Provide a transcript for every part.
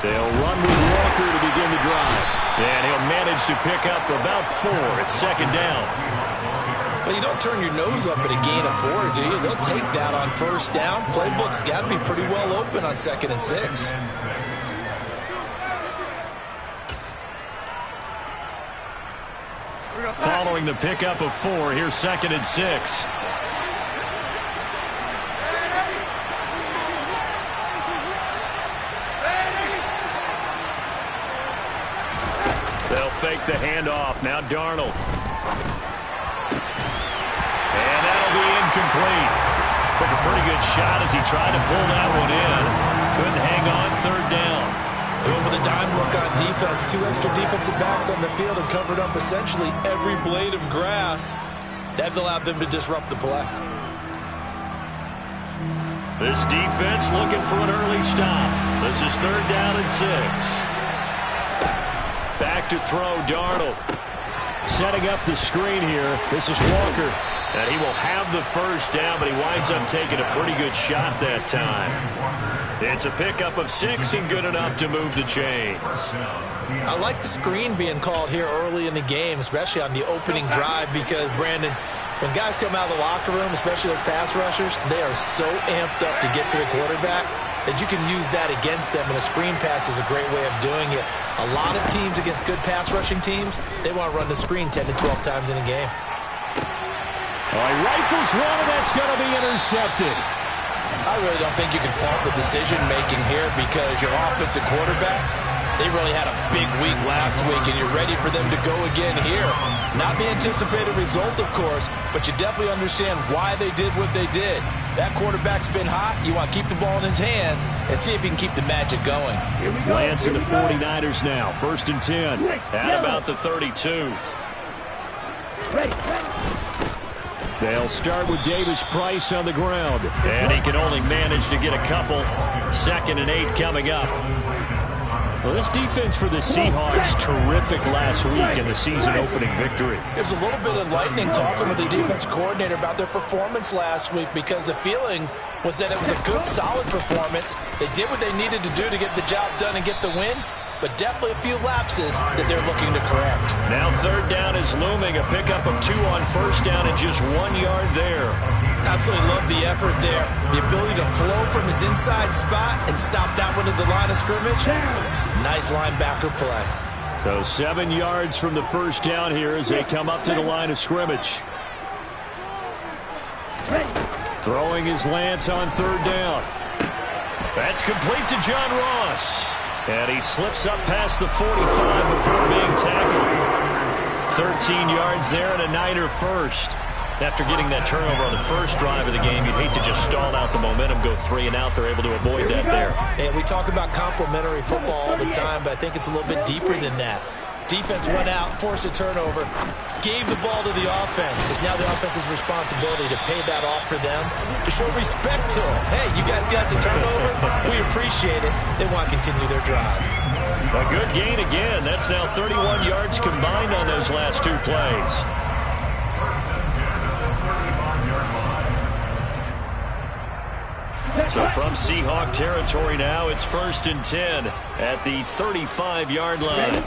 They'll run with Walker to begin the drive. And he'll manage to pick up about 4 at second down. Well, you don't turn your nose up at a gain of 4, do you? They'll take that on first down. Playbook's got to be pretty well open on 2nd and 6. Following the pickup of 4, here's 2nd and 6. They'll fake the handoff. Now Darnold. And that'll be incomplete. Took a pretty good shot as he tried to pull that one in. Couldn't hang on 3rd down. Going with a dime look on defense. 2 extra defensive backs on the field and covered up essentially every blade of grass. That allowed them to disrupt the play. This defense looking for an early stop. This is 3rd down and 6. Back to throw, Darnold. Setting up the screen here. This is Walker. And he will have the first down, but he winds up taking a pretty good shot that time. It's a pickup of 6 and good enough to move the chains. I like the screen being called here early in the game, especially on the opening drive, because, Brandon, when guys come out of the locker room, especially those pass rushers, they are so amped up to get to the quarterback that you can use that against them, and a screen pass is a great way of doing it. A lot of teams against good pass rushing teams, they want to run the screen 10 to 12 times in a game. All right, rifles one, and that's going to be intercepted. I really don't think you can fault the decision-making here because your offensive quarterback, they really had a big week last week, and you're ready for them to go again here. Not the anticipated result, of course, but you definitely understand why they did what they did. That quarterback's been hot. You want to keep the ball in his hands and see if he can keep the magic going. Lance and the 49ers now. 1st and 10. At about the 32. They'll start with Davis Price on the ground. And he can only manage to get a couple. 2nd and 8 coming up. Well, this defense for the Seahawks, terrific last week in the season-opening victory. It was a little bit enlightening talking with the defense coordinator about their performance last week because the feeling was that it was a good, solid performance. They did what they needed to do to get the job done and get the win, but definitely a few lapses that they're looking to correct. Now 3rd down is looming. A pickup of 2 on 1st down and just 1 yard there. Absolutely love the effort there. The ability to flow from his inside spot and stop that one at the line of scrimmage. Nice linebacker play. So 7 yards from the 1st down here as they come up to the line of scrimmage. Throwing his Lance on 3rd down. That's complete to John Ross. And he slips up past the 45 before being tackled. 13 yards there and a Niner first. After getting that turnover on the first drive of the game, you'd hate to just stall out the momentum, go 3 and out. They're able to avoid that there. And we talk about complementary football all the time, but I think it's a little bit deeper than that. Defense went out, forced a turnover, gave the ball to the offense. It's now the offense's responsibility to pay that off for them, to show respect to them. Hey, you guys got some turnover? We appreciate it. They want to continue their drive. A good gain again. That's now 31 yards combined on those last 2 plays. So from Seahawk territory now, it's 1st and 10 at the 35-yard line.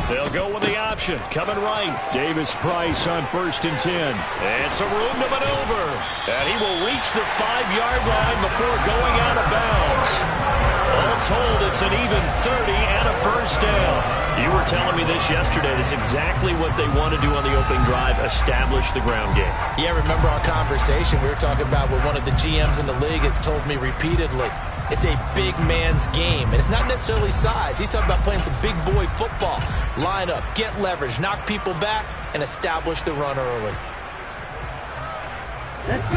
They'll go with the option. Coming right. Davis Price on 1st and 10. And some room to maneuver. And he will reach the 5-yard line before going out of bounds. All told, it's an even 30 and a first down. You were telling me this yesterday. This is exactly what they want to do on the opening drive, establish the ground game. Yeah, remember our conversation we were talking about with one of the GMs in the league has told me repeatedly, it's a big man's game. And it's not necessarily size. He's talking about playing some big boy football. Line up, get leverage, knock people back, and establish the run early.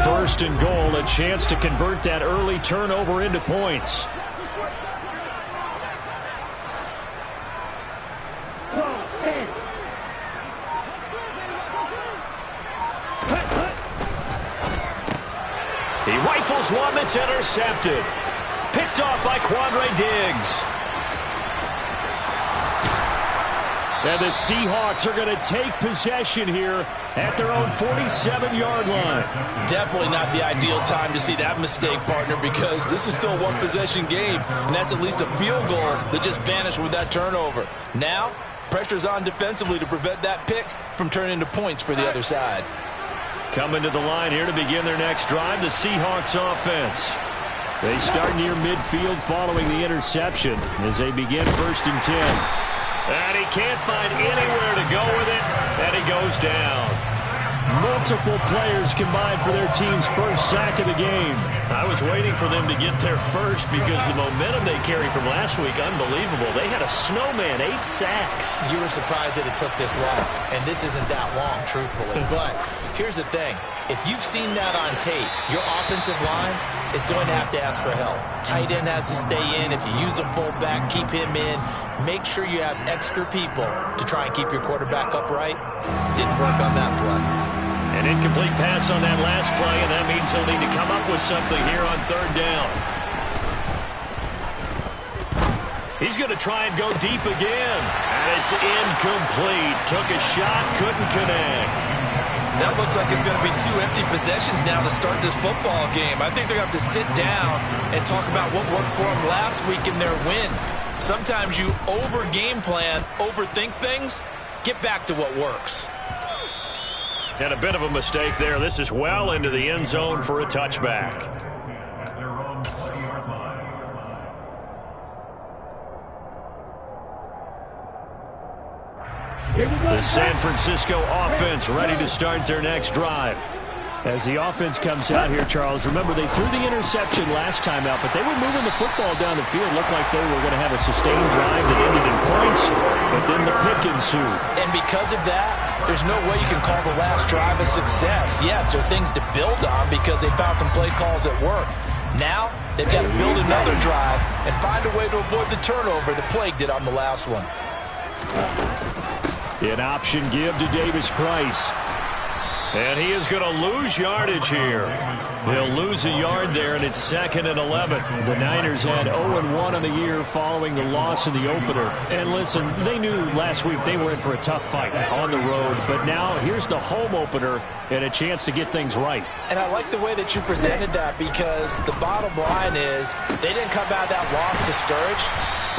1st and goal, a chance to convert that early turnover into points. He rifles one that's intercepted. Picked off by Quandre Diggs. And the Seahawks are going to take possession here at their own 47-yard line. Definitely not the ideal time to see that mistake, partner, because this is still a one-possession game, and that's at least a field goal that just vanished with that turnover. Now, pressure's on defensively to prevent that pick from turning into points for the other side. Coming to the line here to begin their next drive, the Seahawks offense. They start near midfield following the interception as they begin 1st and 10. And he can't find anywhere to go with it, and he goes down. Multiple players combined for their team's first sack of the game. I was waiting for them to get there first because the momentum they carry from last week, unbelievable. They had a snowman, 8 sacks. You were surprised that it took this long, and this isn't that long, truthfully. But here's the thing. If you've seen that on tape, your offensive line is going to have to ask for help. Tight end has to stay in. If you use a fullback, keep him in. Make sure you have extra people to try and keep your quarterback upright. Didn't work on that play. An incomplete pass on that last play, and that means they'll need to come up with something here on 3rd down. He's going to try and go deep again. And it's incomplete. Took a shot, couldn't connect. That looks like it's going to be 2 empty possessions now to start this football game. I think they're going to have to sit down and talk about what worked for them last week in their win. Sometimes you over-game plan, overthink things. Get back to what works. And a bit of a mistake there. This is well into the end zone for a touchback. The San Francisco offense ready to start their next drive. As the offense comes out here, Charles, remember they threw the interception last time out, but they were moving the football down the field. Looked like they were going to have a sustained drive that ended in points, but then the pick ensued. And because of that, there's no way you can call the last drive a success. Yes, there are things to build on because they found some play calls that work. Now, they've got to build another drive and find a way to avoid the turnover that plagued it on the last one. An option give to Davis Price. And he is going to lose yardage here. He'll lose a yard there, and it's 2nd and 11. The Niners had 0-1 on the year following the loss in the opener. And listen, they knew last week they were in for a tough fight on the road. But now here's the home opener and a chance to get things right. And I like the way that you presented that because the bottom line is they didn't come out of that loss discouraged.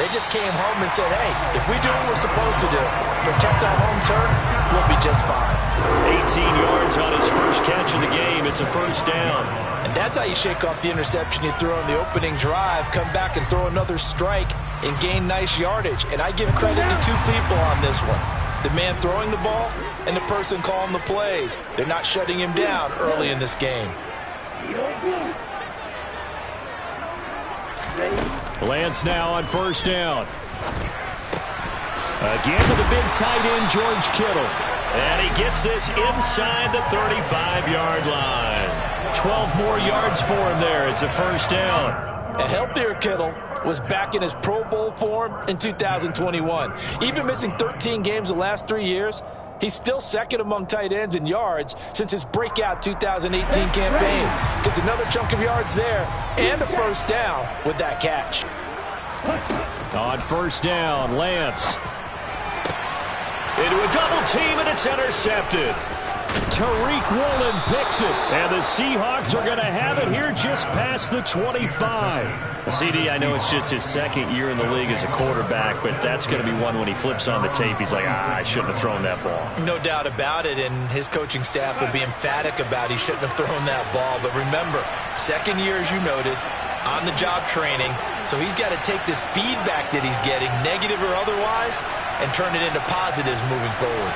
They just came home and said, hey, if we do what we're supposed to do, protect our home turf, we'll be just fine. 18 yards on his first catch of the game. It's a 1st down. And that's how you shake off the interception you threw on the opening drive, come back and throw another strike and gain nice yardage. And I give credit to 2 people on this one. The man throwing the ball and the person calling the plays. They're not shutting him down early in this game. Lance now on 1st down. Again to the big tight end, George Kittle. And he gets this inside the 35-yard line. 12 more yards for him there. It's a 1st down. A healthier Kittle was back in his Pro Bowl form in 2021. Even missing 13 games the last 3 years, he's still 2nd among tight ends in yards since his breakout 2018 campaign. Gets another chunk of yards there and a 1st down with that catch. On 1st down, Lance. Into a double team, and it's intercepted. Tariq Woolen picks it, and the Seahawks are going to have it here just past the 25. CD, I know it's just his 2nd year in the league as a quarterback, but that's going to be one when he flips on the tape. He's like, I shouldn't have thrown that ball. No doubt about it, and his coaching staff will be emphatic about he shouldn't have thrown that ball. But remember, 2nd year, as you noted, on-the-job training, so he's got to take this feedback that he's getting, negative or otherwise, and turn it into positives moving forward.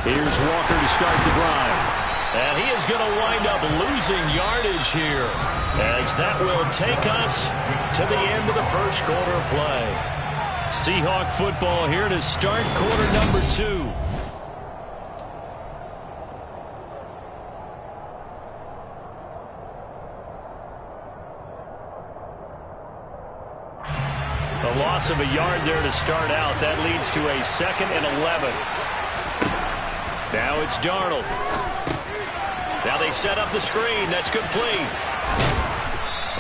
Here's Walker to start the drive. And he is going to wind up losing yardage here, as that will take us to the end of the 1st quarter of play. Seahawk football here to start quarter number 2. A loss of a yard there to start out. That leads to a 2nd and 11. Now it's Darnold. Now they set up the screen. That's complete.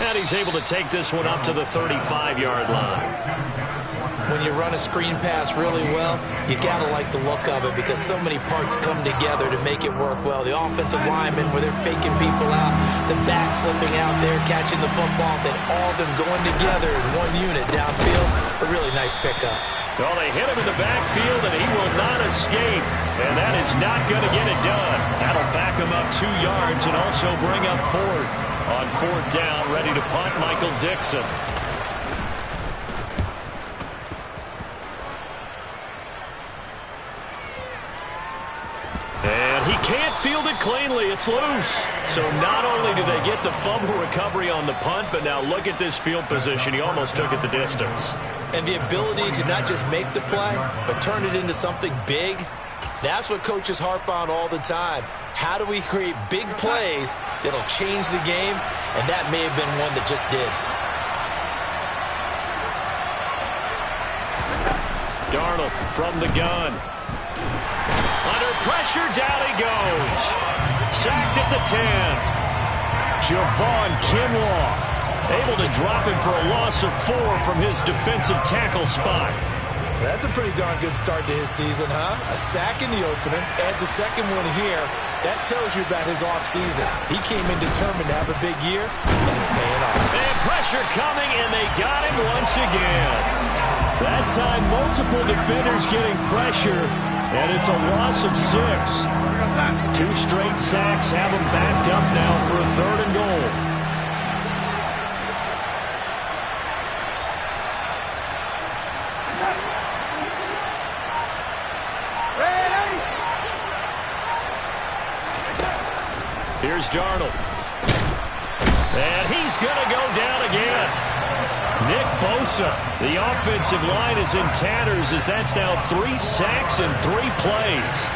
And he's able to take this one up to the 35-yard line. When you run a screen pass really well, you got to like the look of it because so many parts come together to make it work well. The offensive linemen, where they're faking people out, the back slipping out there, catching the football, then all of them going together as one unit downfield. A really nice pickup. Well, they hit him in the backfield, and he will not escape. And that is not going to get it done. That'll back him up 2 yards and also bring up 4th. On 4th down, ready to punt, Michael Dixon. And he can't field it cleanly. It's loose. So not only do they get the fumble recovery on the punt, but now look at this field position. He almost took it the distance. And the ability to not just make the play, but turn it into something big, that's what coaches harp on all the time. How do we create big plays that'll change the game? And that may have been one that just did. Darnold from the gun. Under pressure, down he goes. Sacked at the 10. Javon Kinlaw able to drop him for a loss of 4 from his defensive tackle spot. That's a pretty darn good start to his season, huh? A sack in the opener, adds a second one here. That tells you about his offseason. He came in determined to have a big year, and it's paying off. And pressure coming, and they got him once again. That time, multiple defenders getting pressure, and it's a loss of 6. 2 straight sacks have him backed up now for a 3rd and goal. Here's Darnold. And he's going to go down again. Nick Bosa. The offensive line is in tatters as that's now 3 sacks in 3 plays.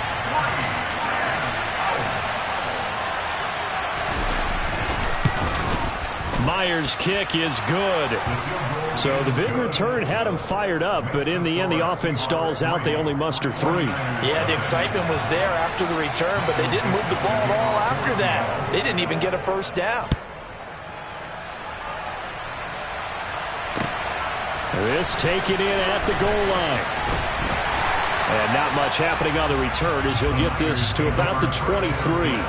Myers' kick is good. So the big return had him fired up, but in the end, the offense stalls out. They only muster 3. Yeah, the excitement was there after the return, but they didn't move the ball at all after that. They didn't even get a first down. This taken in at the goal line. And not much happening on the return as he'll get this to about the 23.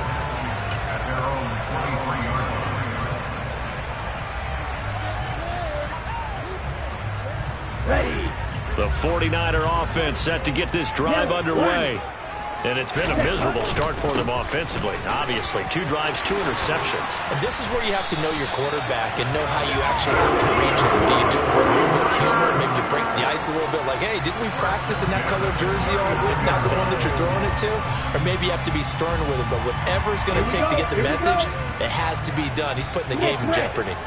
The 49er offense set to get this drive underway. And it's been a miserable start for them offensively. Obviously, 2 drives, 2 interceptions. And this is where you have to know your quarterback and know how you actually have to reach him. Do you do it with a little bit of humor? Maybe you break the ice a little bit like, hey, didn't we practice in that color jersey all week? Not the one that you're throwing it to? Or maybe you have to be stern with it. But whatever it's going to take to get the message, it has to be done. He's putting the game in jeopardy.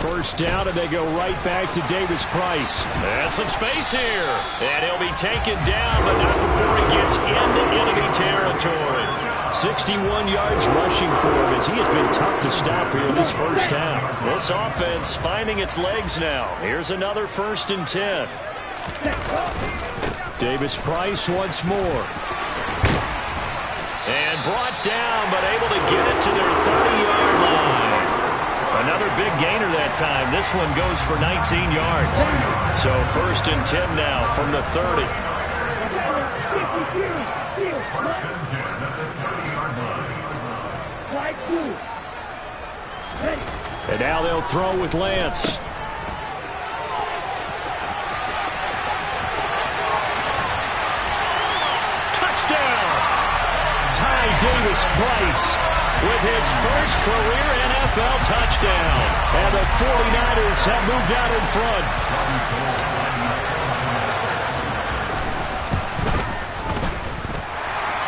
First down, and they go right back to Davis Price. And some space here. And he'll be taken down, but not before he gets into enemy territory. 61 yards rushing for him as he has been tough to stop here this first half. This offense finding its legs now. Here's another 1st and 10. Davis Price once more. And brought down, but able to get it to their 30-yard line. Another big gainer that time. This one goes for 19 yards. So 1st and 10 now from the 30. And now they'll throw with Lance. Touchdown! Ty Davis Price with his first career NFL touchdown. And the 49ers have moved out in front.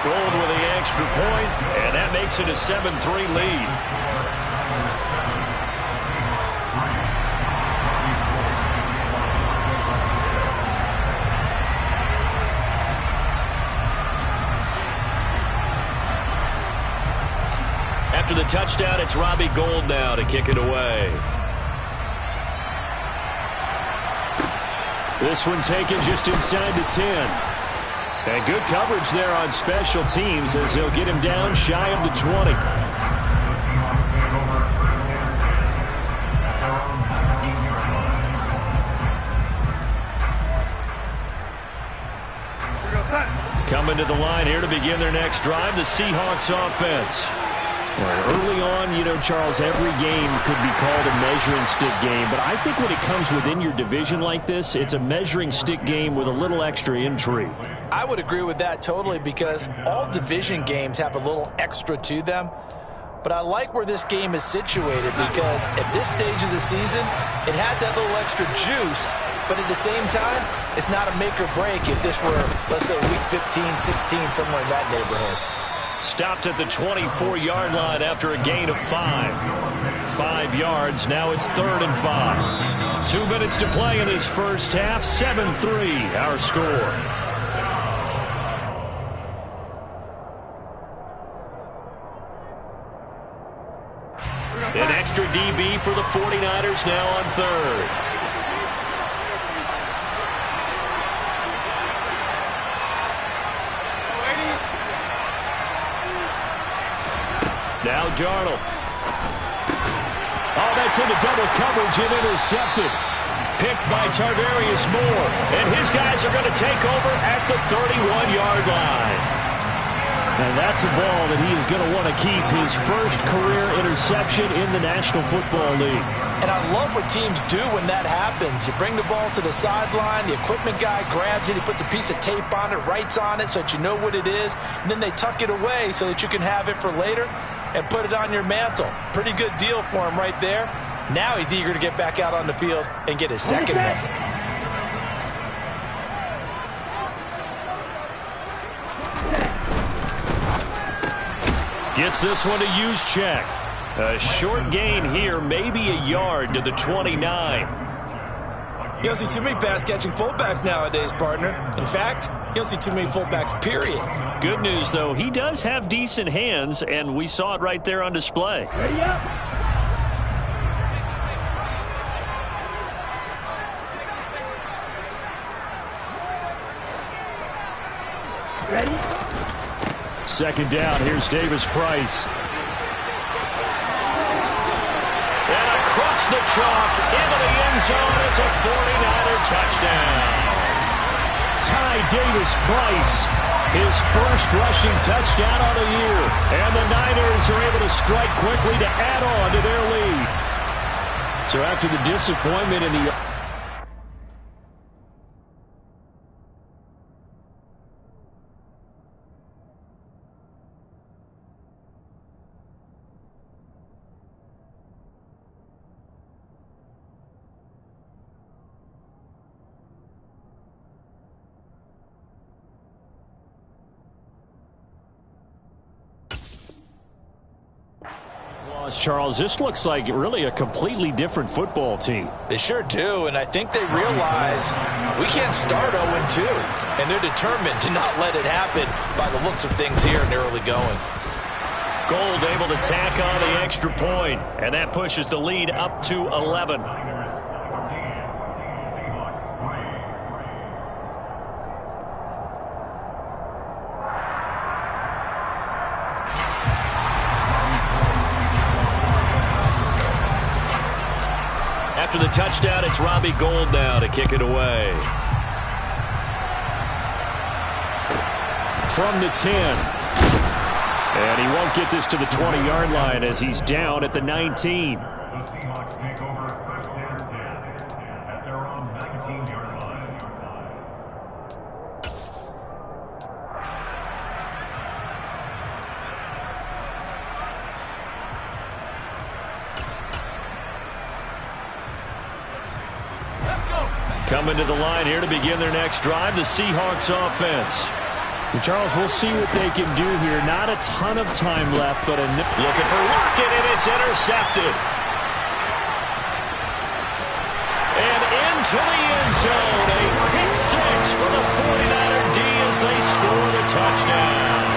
Gold with the extra point, and that makes it a 7-3 lead. After the touchdown, it's Robbie Gould now to kick it away. This one taken just inside the 10. And good coverage there on special teams as he'll get him down shy of the 20. Coming to the line here to begin their next drive, the Seahawks offense. Well, early on, Charles, every game could be called a measuring stick game. But I think when it comes within your division like this, it's a measuring stick game with a little extra intrigue. I would agree with that totally because all division games have a little extra to them. But I like where this game is situated because at this stage of the season, it has that little extra juice. But at the same time, it's not a make or break if this were, let's say, week 15, 16, somewhere in that neighborhood. Stopped at the 24-yard line after a gain of 5. 5 yards. Now it's 3rd and 5. 2 minutes to play in this first half. 7-3, our score. An extra DB for the 49ers now on 3rd. Now Darnold. Oh, that's into double coverage and intercepted. Picked by Tarvarius Moore. And his guys are going to take over at the 31-yard line. And that's a ball that he is going to want to keep, his first career interception in the National Football League. And I love what teams do when that happens. You bring the ball to the sideline, the equipment guy grabs it, he puts a piece of tape on it, writes on it so that you know what it is, and then they tuck it away so that you can have it for later and put it on your mantle. Pretty good deal for him right there. Now he's eager to get back out on the field and get his second one. Gets this one to use check. A short gain here, maybe a yard to the 29. You don't see too many pass-catching fullbacks nowadays, partner. In fact, you don't see too many fullbacks, period. Good news, though, he does have decent hands, and we saw it right there on display. Ready up. Ready? Second down, here's Davis Price. And across the chalk, into the end zone, it's a 49er touchdown. Ty Davis Price, his first rushing touchdown on the year. And the Niners are able to strike quickly to add on to their lead. So after the disappointment in the... Charles, this looks like really a completely different football team. They sure do, and I think they realize we can't start 0-2, and they're determined to not let it happen by the looks of things here in the early going. Gold able to tack on the extra point, and that pushes the lead up to 11. After the touchdown, it's Robbie Gould now to kick it away. From the 10. And he won't get this to the 20-yard line as he's down at the 19. Coming to the line here to begin their next drive, the Seahawks offense. And Charles, we'll see what they can do here. Not a ton of time left, but looking for Lockett, and it's intercepted. And into the end zone, a pick six for the 49er D as they score the touchdown.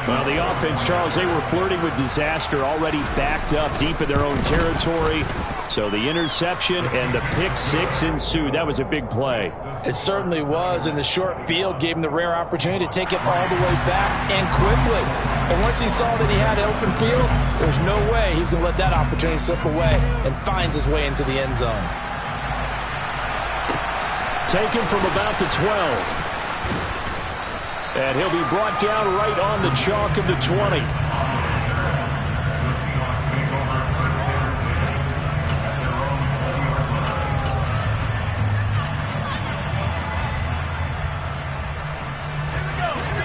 Well, the offense, Charles, they were flirting with disaster, already backed up deep in their own territory. So the interception and the pick six ensued. That was a big play. It certainly was, and the short field gave him the rare opportunity to take it all the way back and quickly. And once he saw that he had an open field, there's no way he's going to let that opportunity slip away, and finds his way into the end zone. Taken from about the 12. And he'll be brought down right on the chalk of the 20.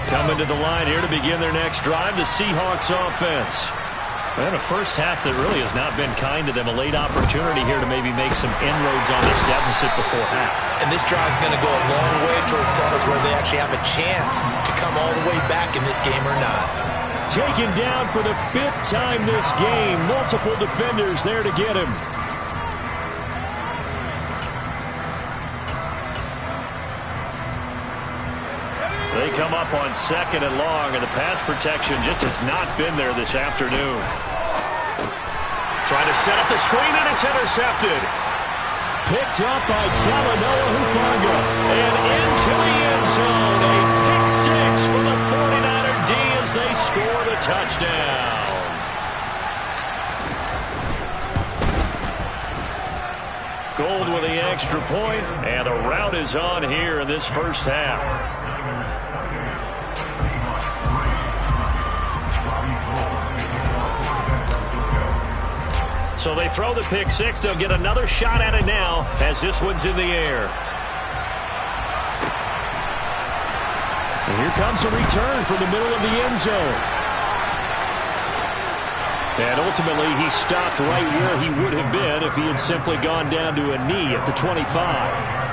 Coming to the line here to begin their next drive, the Seahawks offense. And a first half that really has not been kind to them. A late opportunity here to maybe make some inroads on this deficit before half. And this drive's going to go a long way towards telling us whether they actually have a chance to come all the way back in this game or not. Taken down for the 5th time this game. Multiple defenders there to get him. They come up on 2nd and long, and the pass protection just has not been there this afternoon. Trying to set up the screen, and it's intercepted. Picked up by Talanoa Hufanga. And into the end zone. A pick 6 for the 49er D as they score the touchdown. Gold with the extra point, and the rout is on here in this first half. So they throw the pick 6. They'll get another shot at it now as this one's in the air. And here comes a return from the middle of the end zone. And ultimately, he stopped right where he would have been if he had simply gone down to a knee at the 25.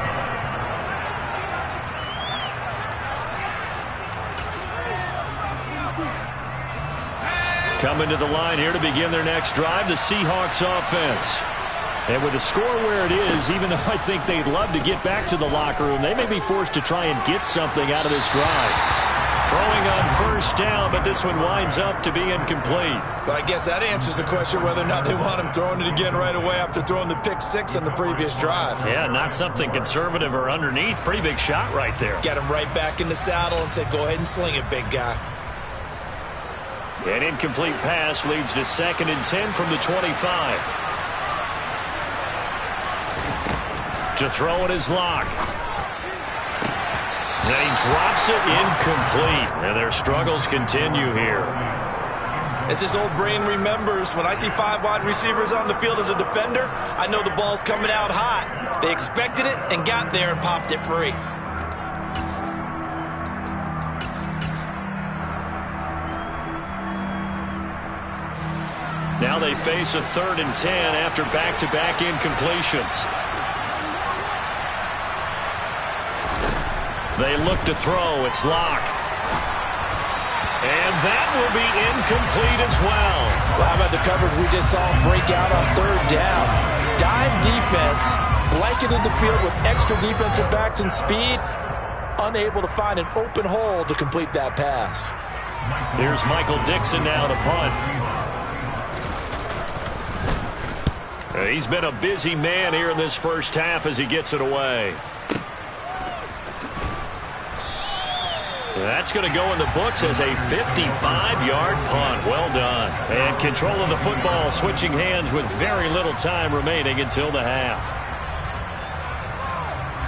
Coming to the line here to begin their next drive, the Seahawks offense. And with the score where it is, even though I think they'd love to get back to the locker room, they may be forced to try and get something out of this drive. Throwing on first down, but this one winds up to be incomplete. But I guess that answers the question whether or not they want him throwing it again right away after throwing the pick 6 on the previous drive. Yeah, not something conservative or underneath. Pretty big shot right there. Get him right back in the saddle and say, go ahead and sling it, big guy. An incomplete pass leads to 2nd and 10 from the 25. To throw it is Locke. And he drops it incomplete. And their struggles continue here. As this old brain remembers, when I see 5 wide receivers on the field as a defender, I know the ball's coming out hot. They expected it and got there and popped it free. Now they face a 3rd and 10 after back-to-back incompletions. They look to throw. It's Locke. And that will be incomplete as well. Well, how about the coverage we just saw him break out on 3rd down? Dime defense, blanketed the field with extra defensive backs and speed, unable to find an open hole to complete that pass. Here's Michael Dixon now to punt. He's been a busy man here in this first half as he gets it away. That's going to go in the books as a 55-yard punt. Well done. And control of the football switching hands with very little time remaining until the half.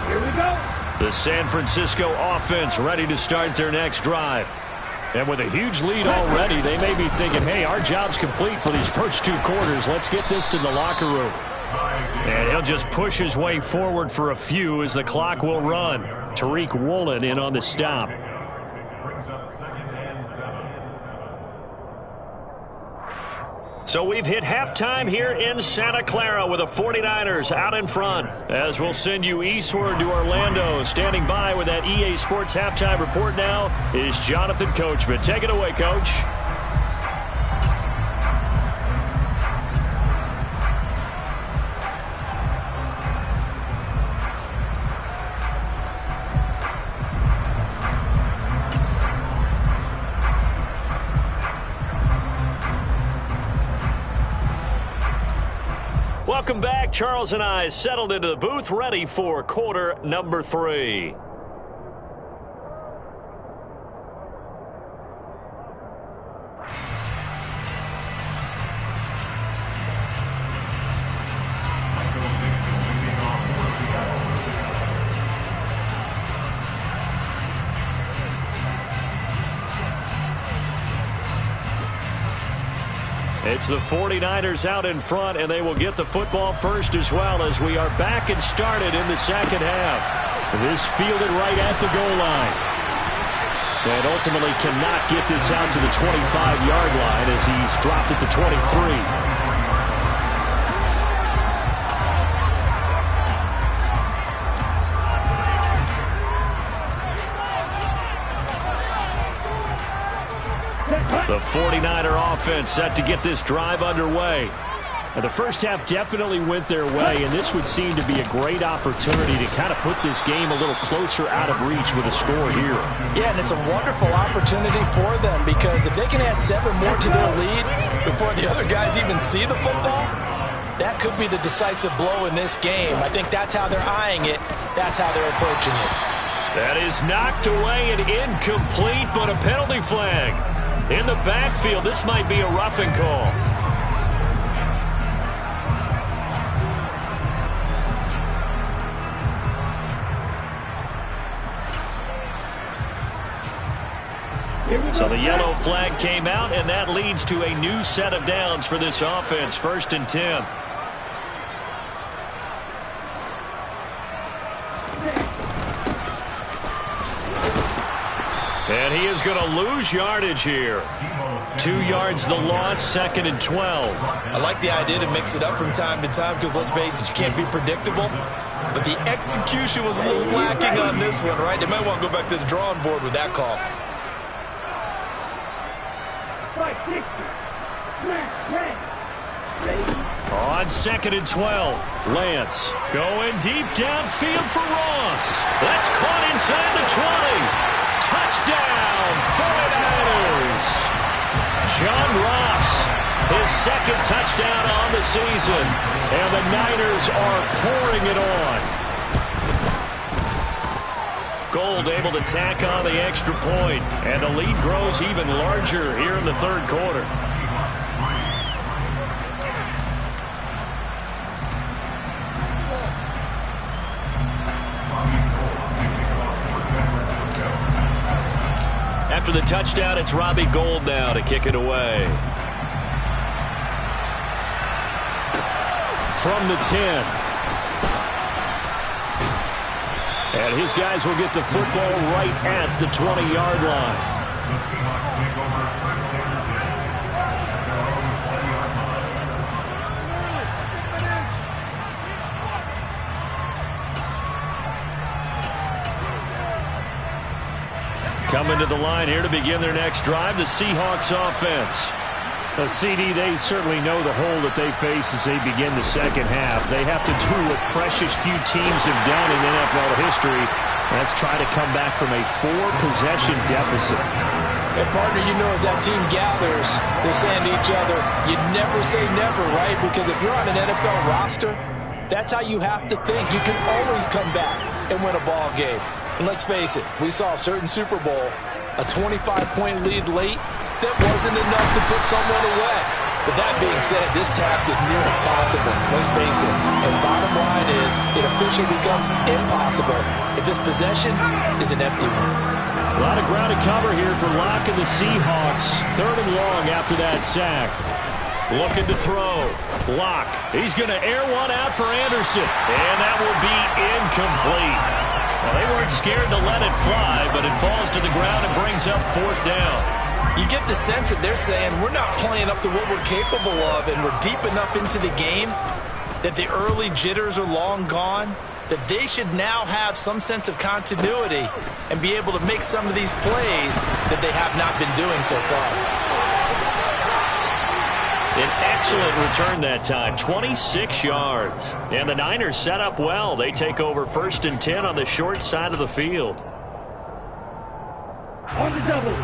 Here we go. The San Francisco offense ready to start their next drive. And with a huge lead already, they may be thinking, hey, our job's complete for these first 2 quarters. Let's get this to the locker room. And he'll just push his way forward for a few as the clock will run. Tariq Woolen in on the stop. So we've hit halftime here in Santa Clara with the 49ers out in front. As we'll send you eastward to Orlando. Standing by with that EA Sports halftime report now is Jonathan Coachman. Take it away, Coach. Welcome back. Charles and I settled into the booth, ready for quarter number 3. It's the 49ers out in front, and they will get the football first as well as we are back and started in the second half. This fielded right at the goal line. And ultimately cannot get this out to the 25-yard line as he's dropped at the 23. The 49er offense set to get this drive underway. Now, the first half definitely went their way, and this would seem to be a great opportunity to kind of put this game a little closer out of reach with a score here. Yeah, and it's a wonderful opportunity for them because if they can add 7 more to their lead before the other guys even see the football, that could be the decisive blow in this game. I think that's how they're eyeing it. That's how they're approaching it. That is knocked away and incomplete, but a penalty flag. In the backfield, this might be a roughing call. So the yellow flag came out, and that leads to a new set of downs for this offense. 1st and 10. And he is going to lose yardage here. 2 yards the loss, 2nd and 12. I like the idea to mix it up from time to time because, let's face it, you can't be predictable. But the execution was a little lacking on this one, right? They might want to go back to the drawing board with that call. On 2nd and 12, Lance going deep downfield for Ross. That's caught inside the 20. Touchdown, 49ers. John Ross, his 2nd touchdown on the season. And the Niners are pouring it on. Gold able to tack on the extra point. And the lead grows even larger here in the 3rd quarter. After the touchdown, it's Robbie Gould now to kick it away. From the 10. And his guys will get the football right at the 20-yard line. Coming to the line here to begin their next drive, the Seahawks offense. CD, they certainly know the hole that they face as they begin the second half. They have to do what precious few teams have done in NFL history. That's try to come back from a 4-possession deficit. And partner, you know, as that team gathers, they're saying to each other, you never say never, right? Because if you're on an NFL roster, that's how you have to think. You can always come back and win a ball game. And let's face it, we saw a certain Super Bowl, a 25-point lead late, that wasn't enough to put someone away. But that being said, this task is near impossible. Let's face it. And bottom line is, it officially becomes impossible if this possession is an empty one. A lot of ground to cover here for Locke and the Seahawks. 3rd and long after that sack. Looking to throw. Locke. He's going to air one out for Anderson. And that will be incomplete. Well, they weren't scared to let it fly, but it falls to the ground and brings up 4th down. You get the sense that they're saying we're not playing up to what we're capable of, and we're deep enough into the game that the early jitters are long gone, that they should now have some sense of continuity and be able to make some of these plays that they have not been doing so far. An excellent return that time, 26 yards. And the Niners set up well. They take over 1st and 10 on the short side of the field. On the double.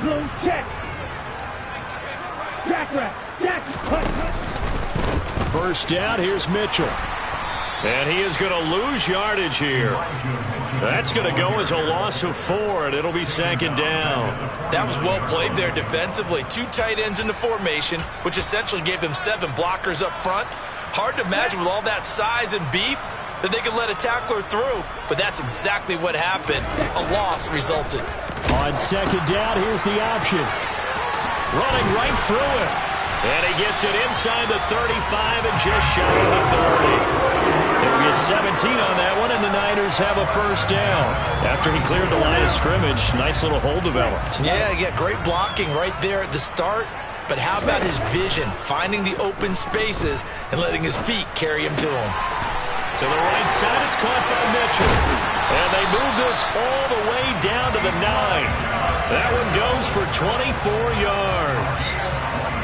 Blue check. Jack rap. Jack. 1st down, here's Mitchell. And he is going to lose yardage here. That's going to go as a loss of 4, and it'll be 2nd down. That was well played there defensively. 2 tight ends in the formation, which essentially gave them 7 blockers up front. Hard to imagine with all that size and beef that they could let a tackler through, but that's exactly what happened. A loss resulted. On 2nd down, here's the option. Running right through it. And he gets it inside the 35 and just shy of the 30. They'll get 17 on that one, and the Niners have a first down. After he cleared the line of scrimmage, nice little hole developed. Yeah, great blocking right there at the start. But how about his vision, finding the open spaces and letting his feet carry him to him? To the right side, it's caught by Mitchell. And they move this all the way down to the 9. That one goes for 24 yards.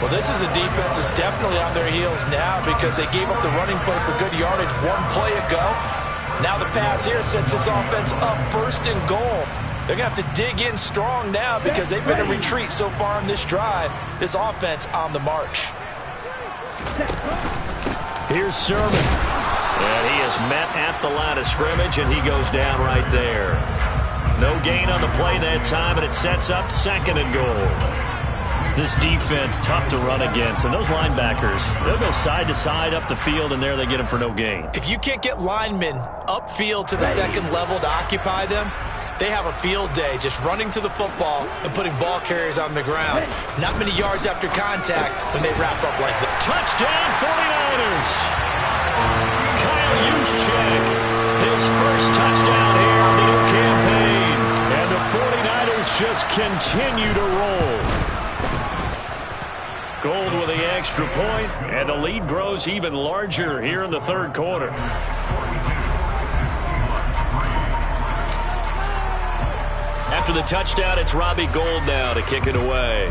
Well, this is a defense that's definitely on their heels now because they gave up the running play for good yardage one play ago. Now the pass here sets this offense up first and goal. They're going to have to dig in strong now because they've been in retreat so far on this drive. This offense on the march. Here's Sermon. And he is met at the line of scrimmage, and he goes down right there. No gain on the play that time, and it sets up second and goal. This defense, tough to run against. And those linebackers, they'll go side to side up the field, and there they get them for no gain. If you can't get linemen upfield to the second level to occupy them, they have a field day just running to the football and putting ball carriers on the ground. Not many yards after contact when they wrap up like that. Touchdown 49ers. Kyle Juszczyk, his first touchdown here of the new campaign. And the 49ers just continue to roll. Gold with the extra point, and the lead grows even larger here in the third quarter. After the touchdown, it's Robbie Gould now to kick it away.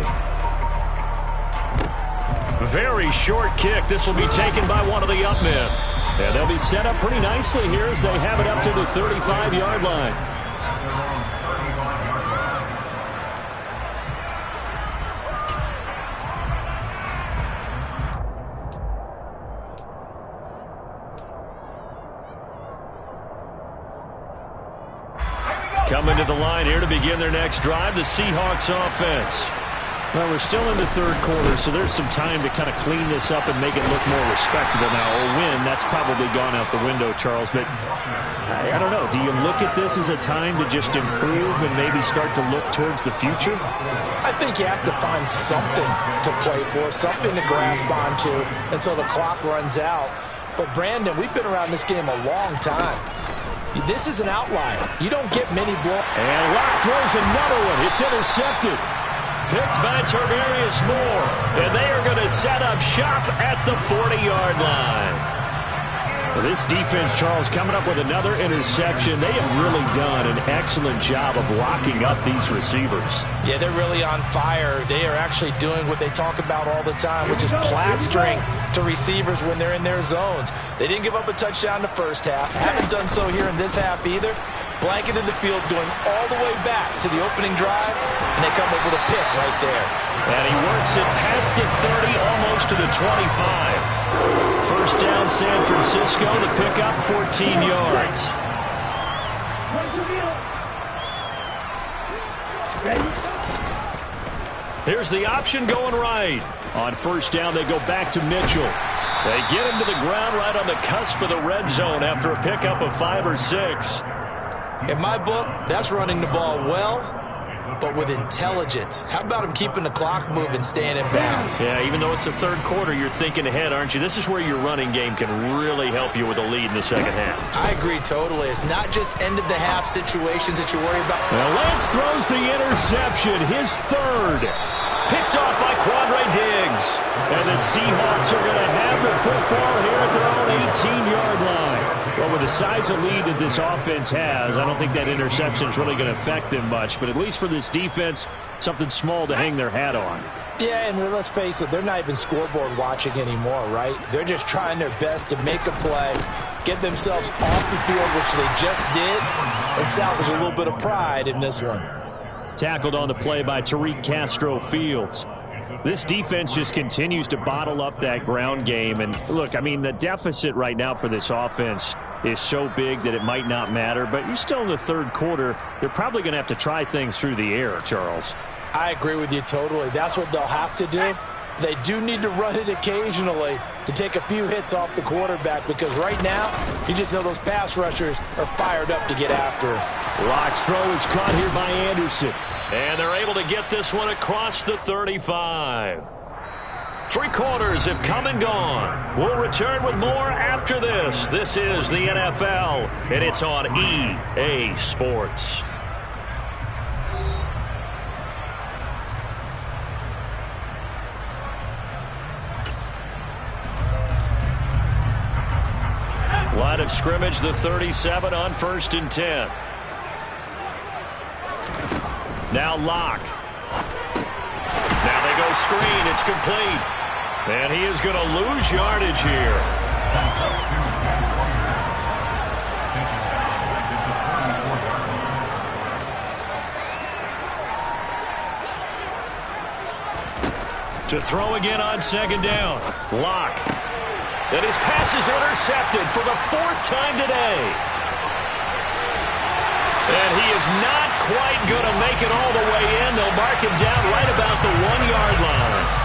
Very short kick. This will be taken by one of the up men. And they'll be set up pretty nicely here as they have it up to the 35-yard line. Coming to the line here to begin their next drive, the Seahawks offense. Well, we're still in the third quarter, so there's some time to kind of clean this up and make it look more respectable now. Or win, that's probably gone out the window, Charles. But I don't know. Do you look at this as a time to just improve and maybe start to look towards the future? I think you have to find something to play for, something to grasp onto until the clock runs out. But, Brandon, we've been around this game a long time. This is an outlier. You don't get many blows. And Locke throws another one. It's intercepted. Picked by Tarvarius Moore. And they are going to set up shop at the 40-yard line. Well, this defense, Charles, coming up with another interception. They have really done an excellent job of locking up these receivers. Yeah, they're really on fire. They are actually doing what they talk about all the time, which is plastering to receivers when they're in their zones. They didn't give up a touchdown the first half. Haven't done so here in this half either. Blanketed the field going all the way back to the opening drive, and they come up with a pick right there. And he works it past the 30, almost to the 25. First down, San Francisco. The pickup, 14 yards. Here's the option going right. On first down, they go back to Mitchell. They get him to the ground right on the cusp of the red zone after a pickup of 5 or 6. In my book, that's running the ball well, but with intelligence. How about him keeping the clock moving, staying in bounds? Yeah, even though it's the third quarter, you're thinking ahead, aren't you? This is where your running game can really help you with a lead in the second half. I agree totally. It's not just end-of-the-half situations that you worry about. Well, Lance throws the interception, his third. Picked off by Quandre Diggs. And the Seahawks are going to have the football here at their own 18-yard line. Well, with the size of lead that this offense has, I don't think that interception is really going to affect them much. But at least for this defense, something small to hang their hat on. Yeah, and let's face it, they're not even scoreboard watching anymore, right? They're just trying their best to make a play, get themselves off the field, which they just did, and salvage a little bit of pride in this one. Tackled on the play by Tariq Castro-Fields. This defense just continues to bottle up that ground game. And look, I mean, the deficit right now for this offense is so big that it might not matter. But you're still in the third quarter. They're probably going to have to try things through the air, Charles. I agree with you totally. That's what they'll have to do. They do need to run it occasionally to take a few hits off the quarterback, because right now, you just know those pass rushers are fired up to get after him. Locke's throw is caught here by Anderson. And they're able to get this one across the 35. Three quarters have come and gone. We'll return with more after this. This is the NFL, and it's on EA Sports. Line of scrimmage, the 37 on 1st and 10. Now Locke. Now they go screen. It's complete. And he is going to lose yardage here. To throw again on 2nd down. Locke. And his pass is intercepted for the 4th time today. And he is not quite going to make it all the way in. They'll mark him down right about the 1-yard line.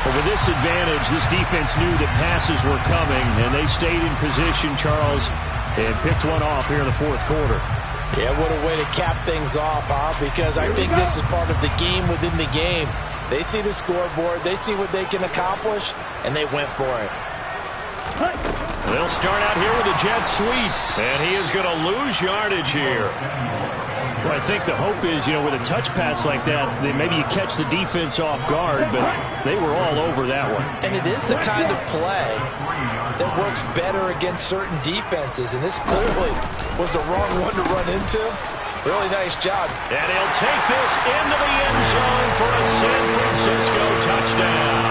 Well, with this advantage, this defense knew that passes were coming, and they stayed in position, Charles, and picked one off here in the 4th quarter. Yeah, what a way to cap things off, huh? Because I think this is part of the game within the game. They see the scoreboard, they see what they can accomplish, and they went for it. They'll start out here with a jet sweep, and he is going to lose yardage here. Well, I think the hope is, with a touch pass like that, that maybe you catch the defense off guard, but they were all over that one. And it is the kind of play that works better against certain defenses, and this clearly was the wrong one to run into. Really nice job. And he'll take this into the end zone for a San Francisco touchdown.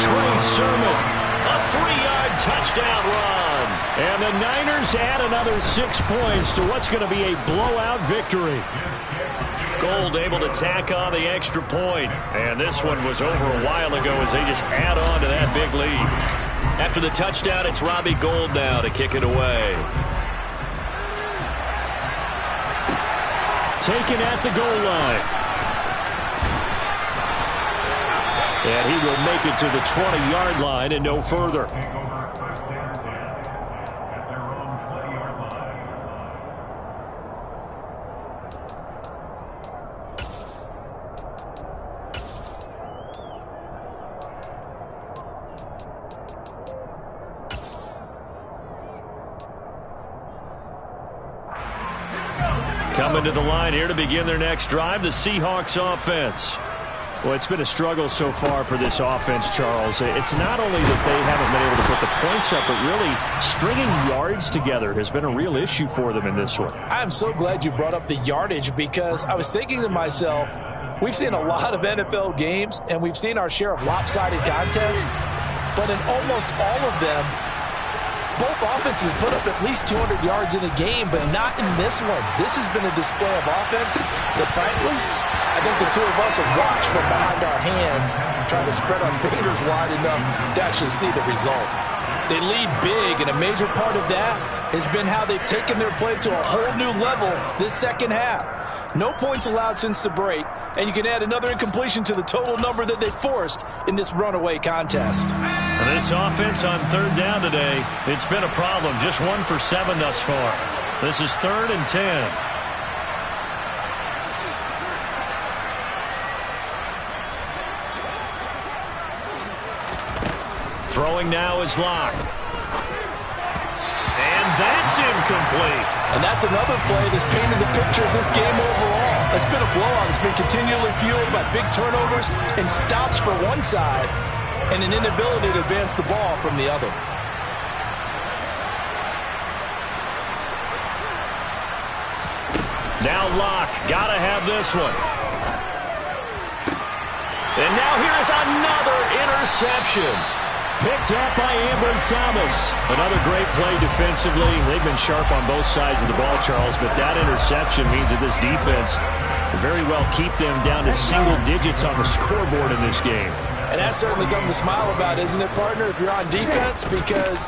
Trey Sermon. A 3-yard touchdown run. And the Niners add another 6 points to what's going to be a blowout victory. Gold able to tack on the extra point. And this one was over a while ago as they just add on to that big lead. After the touchdown, it's Robbie Gould now to kick it away. Taken at the goal line. And he will make it to the 20-yard line and no further. Coming to the line here to begin their next drive, the Seahawks offense. Well, it's been a struggle so far for this offense, Charles. It's not only that they haven't been able to put the points up, but really stringing yards together has been a real issue for them in this one. I'm so glad you brought up the yardage because I was thinking to myself, we've seen a lot of NFL games and we've seen our share of lopsided contests, but in almost all of them, both offenses put up at least 200 yards in a game, but not in this one. This has been a display of offense that, frankly, I think the two of us have watched from behind our hands, trying to spread our fingers wide enough to actually see the result. They lead big, and a major part of that has been how they've taken their play to a whole new level this second half. No points allowed since the break, and you can add another incompletion to the total number that they forced in this runaway contest. And this offense on 3rd down today, it's been a problem. Just 1 for 7 thus far. This is 3rd and 10. Throwing now is Locke. And that's incomplete. And that's another play that's painted the picture of this game overall. It's been a blowout. It's been continually fueled by big turnovers and stops for one side and an inability to advance the ball from the other. Now Locke, gotta have this one. And now here is another interception. Picked up by Amber Thomas. Another great play defensively. They've been sharp on both sides of the ball, Charles, but that interception means that this defense will very well keep them down to single digits on the scoreboard in this game. And that's certainly something to smile about, isn't it, partner, if you're on defense? Because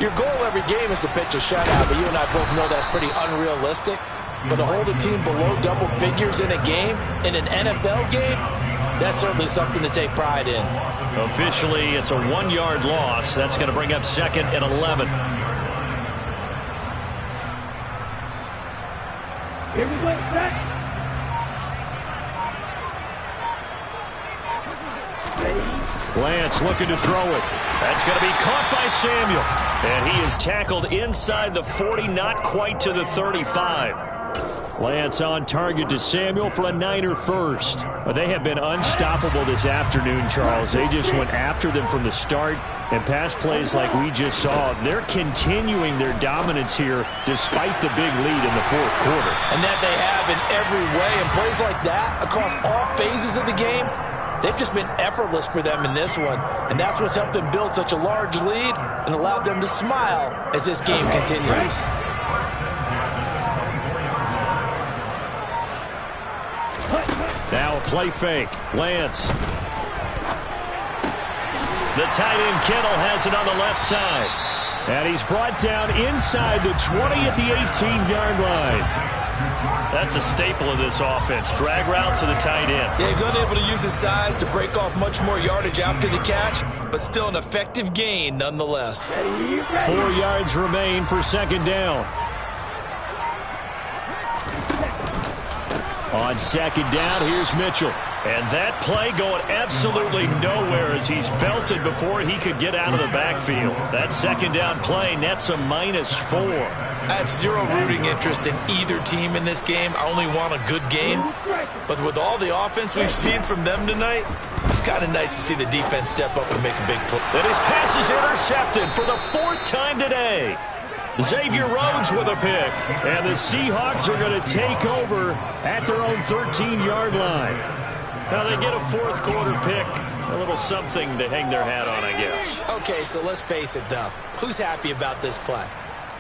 your goal every game is to pitch a shutout, but you and I both know that's pretty unrealistic. But to hold a team below double figures in a game, in an NFL game, that's certainly something to take pride in. Officially, it's a 1-yard loss. That's going to bring up 2nd and 11. Here we go, set. Ready, Lance looking to throw it. That's going to be caught by Samuel. And he is tackled inside the 40, not quite to the 35. Lance on target to Samuel for a Niner first. But they have been unstoppable this afternoon, Charles. They just went after them from the start. And pass plays like we just saw, they're continuing their dominance here despite the big lead in the fourth quarter. And that they have in every way. And plays like that across all phases of the game, they've just been effortless for them in this one. And that's what's helped them build such a large lead and allowed them to smile as this game continues. Now a play fake. Lance. The tight end Kittle has it on the left side. And he's brought down inside the 20 at the 18-yard line. That's a staple of this offense. Drag route to the tight end. Yeah, he's unable to use his size to break off much more yardage after the catch, but still an effective gain nonetheless. 4 yards remain for second down. On second down, here's Mitchell. And that play going absolutely nowhere as he's belted before he could get out of the backfield. That second down play nets a -4. I have zero rooting interest in either team in this game. I only want a good game. But with all the offense we've seen from them tonight, it's kind of nice to see the defense step up and make a big play. And his pass is intercepted for the 4th time today. Xavier Rhodes with a pick. And the Seahawks are going to take over at their own 13-yard line. Now they get a fourth quarter pick. A little something to hang their hat on, I guess. Okay, so let's face it, though. Who's happy about this play?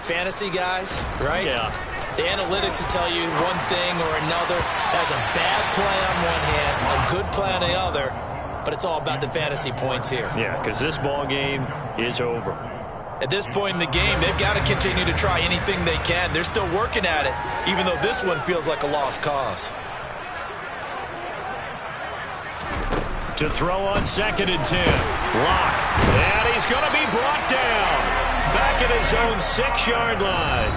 Fantasy guys, right? Yeah. The analytics will tell you one thing or another. That's a bad play on one hand, a good play on the other. But it's all about the fantasy points here. Yeah, because this ball game is over. At this point in the game, they've got to continue to try anything they can. They're still working at it, even though this one feels like a lost cause. To throw on second and 10. Lock. And he's going to be brought down. Back at his own 6-yard line.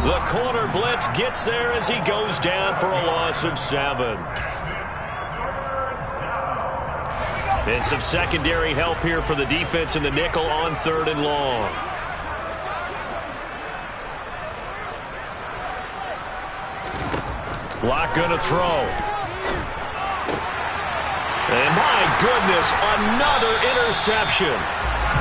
The corner blitz gets there as he goes down for a loss of 7. And some secondary help here for the defense in the nickel on 3rd and long. Lock going to throw. And my goodness, another interception.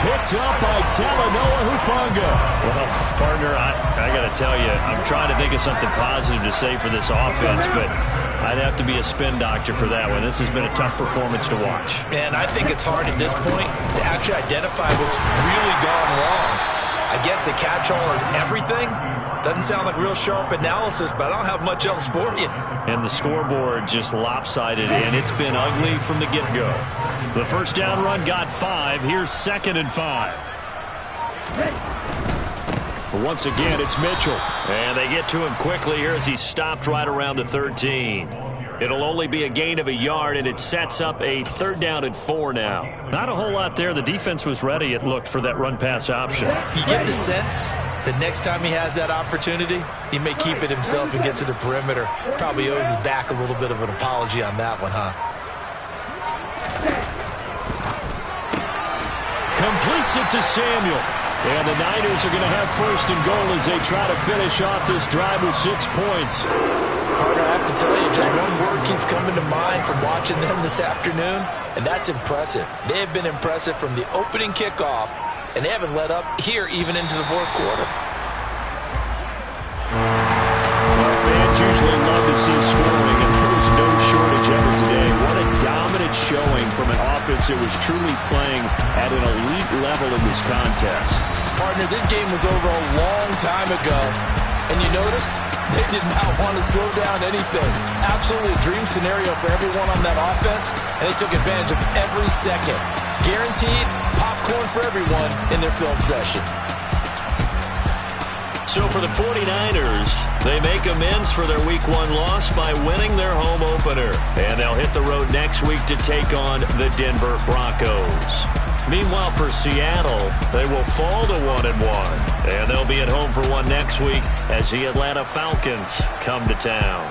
Picked up by Talanoa Hufanga. Well, partner, I got to tell you, I'm trying to think of something positive to say for this offense, but I'd have to be a spin doctor for that one. This has been a tough performance to watch. And I think it's hard at this point to actually identify what's really gone wrong. I guess the catch-all is everything. Doesn't sound like real sharp analysis, but I don't have much else for you. And the scoreboard just lopsided, and it's been ugly from the get-go. The first down run got 5. Here's 2nd and 5. But once again, it's Mitchell. And they get to him quickly here as he's stopped right around the 13. It'll only be a gain of a yard, and it sets up a 3rd down and 4 now. Not a whole lot there. The defense was ready, it looked, for that run-pass option. You get the sense that next time he has that opportunity, he may keep it himself and get to the perimeter. Probably owes his back a little bit of an apology on that one, huh? Completes it to Samuel. And the Niners are going to have 1st and goal as they try to finish off this drive with 6 points. Partner, I have to tell you, just one word keeps coming to mind from watching them this afternoon, and that's impressive. They have been impressive from the opening kickoff, and they haven't let up here even into the fourth quarter. Well, fans usually love to see scoring, and there was no shortage of it today. What a dominant showing from an offense that was truly playing at an elite level in this contest. Partner, this game was over a long time ago, and you noticed they did not want to slow down anything. Absolutely a dream scenario for everyone on that offense, and they took advantage of every second. Guaranteed popcorn for everyone in their film session. So for the 49ers, they make amends for their Week 1 loss by winning their home opener. And they'll hit the road next week to take on the Denver Broncos. Meanwhile, for Seattle, they will fall to 1-1. And they'll be at home for one next week as the Atlanta Falcons come to town.